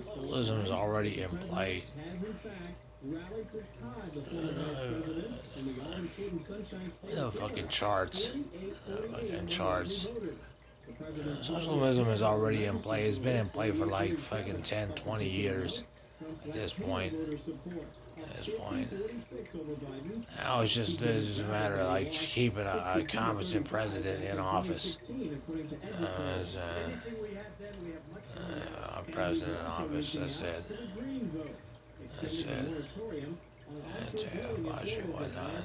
Populism is already in play. The fucking charts. Fucking charts. Socialism is already in play. It's been in play for like fucking 10, 20 years at this point. At this point. Now it's just a matter of like keeping a competent president in office. As a president in office, that's it. That's it. That's it. Whatnot.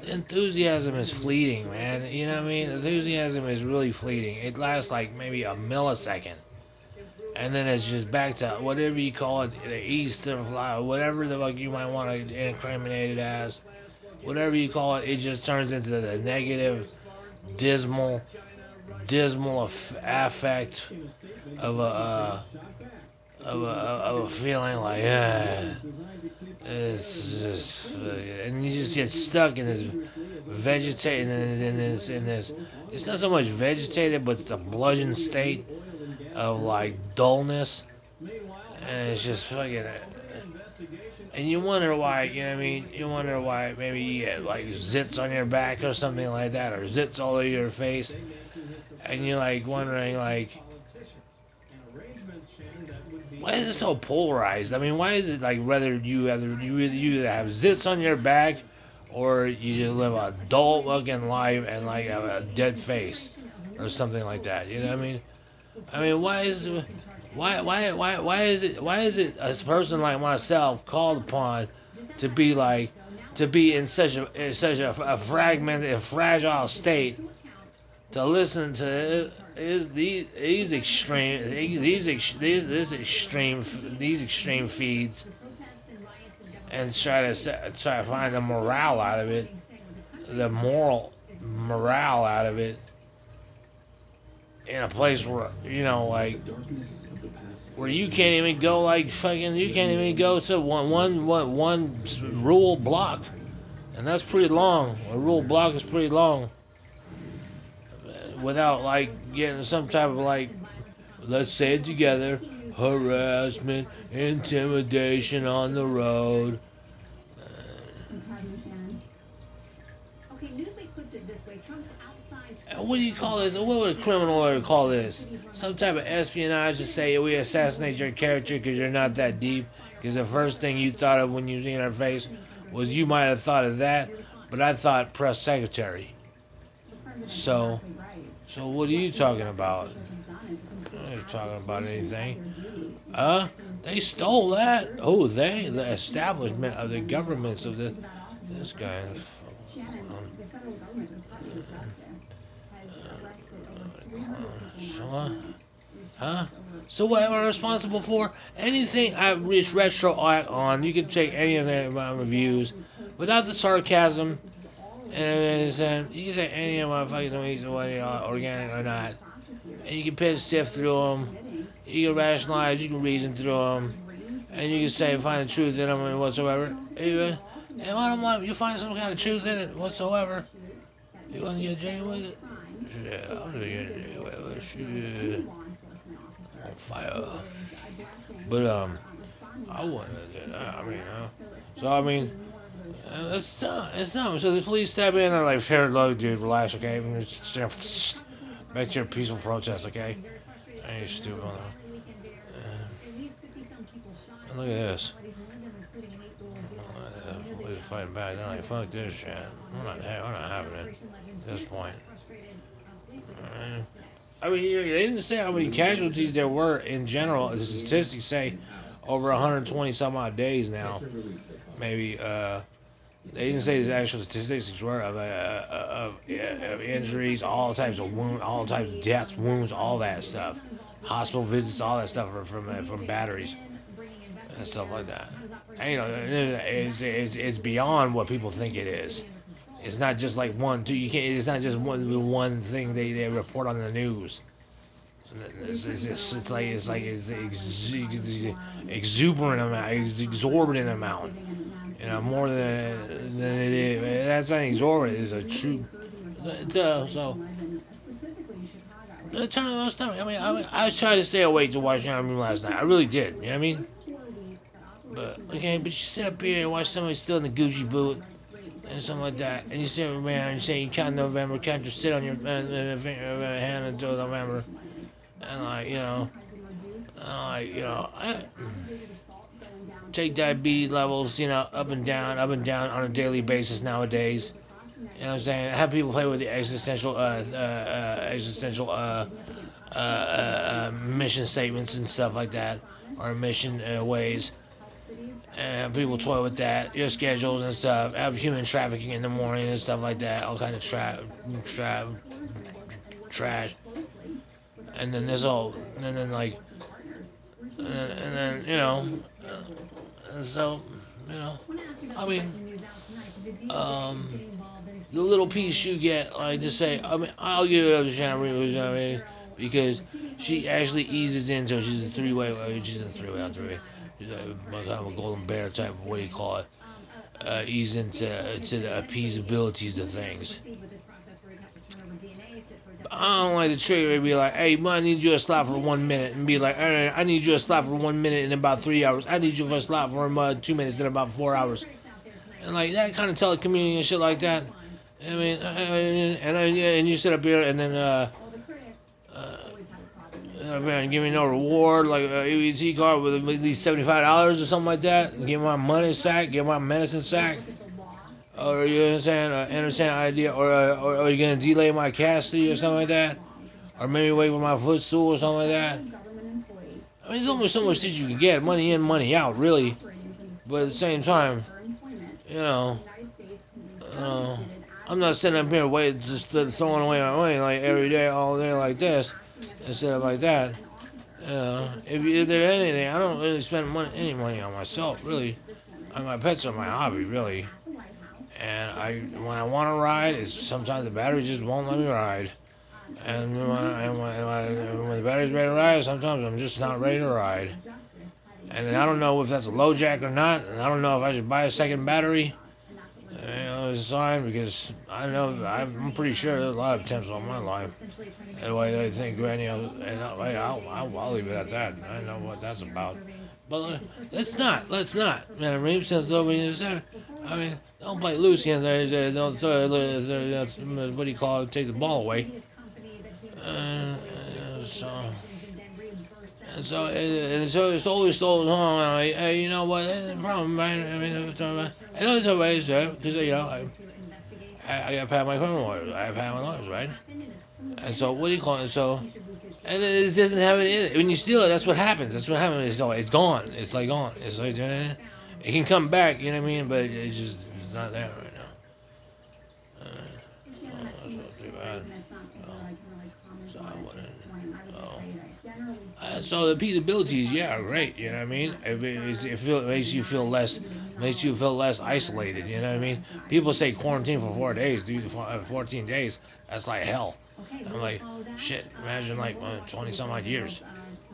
The enthusiasm is fleeting, man. You know what I mean? Enthusiasm is really fleeting. It lasts like maybe a millisecond. And then it's just back to whatever you call it, the Eastern fly, whatever the fuck you might want to incriminate it as. Whatever you call it, it just turns into the negative, dismal, affect of a feeling like, it's just, and you just get stuck in this vegetating in this. It's not so much vegetated, but it's a bludgeon state of like dullness, and it's just fucking. And you wonder why, you know what I mean? You wonder why maybe you get like zits on your back or something like that, or zits all over your face, and you're like wondering like, why is it so polarized? I mean, why is it like whether you either have zits on your back, or you just live a dull looking life and like have a dead face, or something like that? You know what I mean? I mean, why is it a person like myself called upon to be like to be in such a fragmented and fragile state to listen to these extreme feeds and try to find the morale out of it, the moral morale out of it, in a place where, you know, like, where you can't even go, like, fucking, you can't even go to one rule block. And that's pretty long. A rule block is pretty long. Without, like, getting some type of, like, let's say it together, harassment, intimidation on the road. What do you call this? What would a criminal lawyer call this? Some type of espionage to say we assassinate your character because you're not that deep. Because the first thing you thought of when you seen her face was you might have thought of that, but I thought press secretary. So what are you talking about? I ain't talking about anything. They stole that. Oh, the establishment of the governments of this guy. Huh? So what am I responsible for? Anything I reach retro on, you can take any of my reviews without the sarcasm. And you can say any of my fucking tweets, whether organic or not. And you can sift through them. You can rationalize, you can reason through them. And you can say, find the truth in them and whatsoever. And bottom line, you find some kind of truth in it whatsoever. You want to get jiggy with it? Yeah, I'm gonna get jiggy with it. On fire. But, I want to get that. I mean, so, I mean, it's dumb. So the police step in and they're like, fair load, dude, relax, okay? Back to your peaceful protest, okay? I ain't stupid. And look at this. We're fighting back. They're like, fuck this shit. We're not having it at this point. I mean, they didn't say how many casualties there were in general. The statistics say over 120 some odd days now. Maybe, they didn't say the actual statistics were of injuries, all types of wounds, all types of deaths, wounds, all that stuff. Hospital visits, all that stuff from batteries and stuff like that. And, you know, it's beyond what people think it is. It's not just like one, two. You can't. It's not just one thing they report on the news. It's like exorbitant amount. You know, more than it is. That's not exorbitant. It's a true. So turn on stomach. I tried to stay awake to watch Young Room last night. I really did. You know what I mean? But okay, but you sit up here and watch somebody still in the Gucci boot and something like that, and you sit around and you say you count November, count your sit on your hand until November, and I take diabetes levels, up and down on a daily basis nowadays. You know what I'm saying? Have people play with the existential mission statements and stuff like that, or mission ways. And people toy with that, your schedules and stuff. Have human trafficking in the morning and stuff like that. All kind of trash. And then there's all, and then like, and then and so I mean, the little piece you get, like to say, I'll give it up to Shannon Reeves, because she actually eases into it. She's a three-way. She's a three-way. She's kind of a golden bear type of, what do you call it? Ease into the appeasabilities of things. I don't like the trigger to be like, hey, man, I need you to slap for 1 minute, and be like, all right, I need you to slap for 1 minute in about 3 hours. I need you to slap for 2 minutes in about 4 hours. And like that kind of telecommuting and shit like that. I mean, and you sit up here and then and give me no reward, like EBT card with at least $75 or something like that. Give my money sack, give my medicine sack. Or you understand idea, or are you gonna delay my custody or something like that, or maybe wait for my footstool or something like that. I mean, there's only so much that you can get, money in, money out, really. But at the same time, I'm not sitting up here waiting, just throwing away my money like every day, all day like this, instead of like that. If there's anything, I don't really spend any money on myself, really. My pets are my hobby, really. And when I want to ride, sometimes the battery just won't let me ride. And when the battery's ready to ride, sometimes I'm just not ready to ride. And I don't know if that's a low jack or not, and I don't know if I should buy a second battery. It's fine, because I'm pretty sure there's a lot of attempts on my life. Anyway, I think Granny, and I'll leave it at that. I know what that's about. But let's not. Man, Reeves says over here. I mean, don't play loose against there. Don't what do you call it? Take the ball away. So it's always told home. Hey, you know what? The problem, right? I mean, I know it's always there because I got to pay my criminal lawyers. I pay my lawyers, right? And so what do you call it? So. And it doesn't have it in it. When you steal it, that's what happens. It's gone. It's like gone. It's like it can come back, you know what I mean? But it's not there right now. That's not too bad. So the feasibilities, yeah, are great. You know what I mean? It makes you feel less isolated. You know what I mean? People say quarantine for 4 days, dude. 14 days. That's like hell. I'm like, shit. Imagine like 20 some odd years.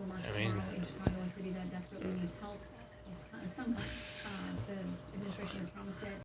I mean,